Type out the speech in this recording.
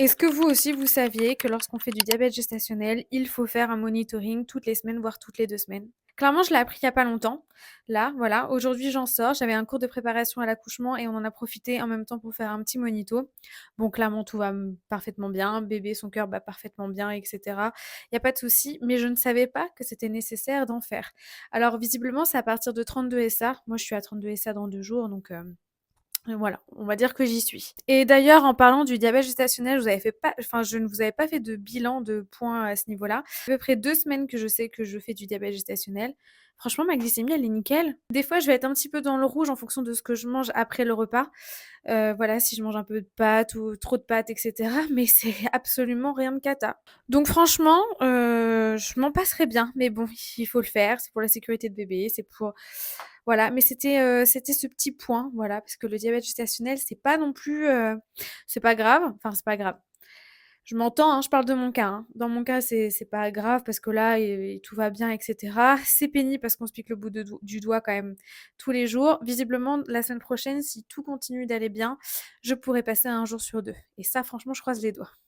Est-ce que vous aussi, vous saviez que lorsqu'on fait du diabète gestationnel, il faut faire un monitoring toutes les semaines, voire toutes les 2 semaines? Clairement, je l'ai appris il y a pas longtemps. Là, voilà, aujourd'hui, j'en sors. J'avais un cours de préparation à l'accouchement et on en a profité en même temps pour faire un petit monito. Bon, clairement, tout va parfaitement bien. Bébé, son cœur bat parfaitement bien, etc. Il n'y a pas de souci, mais je ne savais pas que c'était nécessaire d'en faire. Alors, visiblement, c'est à partir de 32 SA. Moi, je suis à 32 SA dans 2 jours, donc voilà, on va dire que j'y suis. Et d'ailleurs, en parlant du diabète gestationnel, je ne vous avais pas fait de bilan de points à ce niveau-là. À peu près 2 semaines que je sais que je fais du diabète gestationnel. Franchement, ma glycémie, elle est nickel. Des fois, je vais être un petit peu dans le rouge en fonction de ce que je mange après le repas. Voilà, si je mange un peu de pâtes ou trop de pâtes, etc. Mais c'est absolument rien de cata. Donc franchement, je m'en passerais bien. Mais bon, il faut le faire. C'est pour la sécurité de bébé. C'est pour... Voilà, mais c'était ce petit point, voilà, parce que le diabète gestationnel, c'est pas non plus... c'est pas grave. Enfin, c'est pas grave. Je m'entends, hein, je parle de mon cas, hein. Dans mon cas, c'est pas grave parce que là, tout va bien, etc. C'est pénible parce qu'on se pique le bout du doigt quand même tous les jours. Visiblement, la semaine prochaine, si tout continue d'aller bien, je pourrais passer à 1 jour sur 2. Et ça, franchement, je croise les doigts.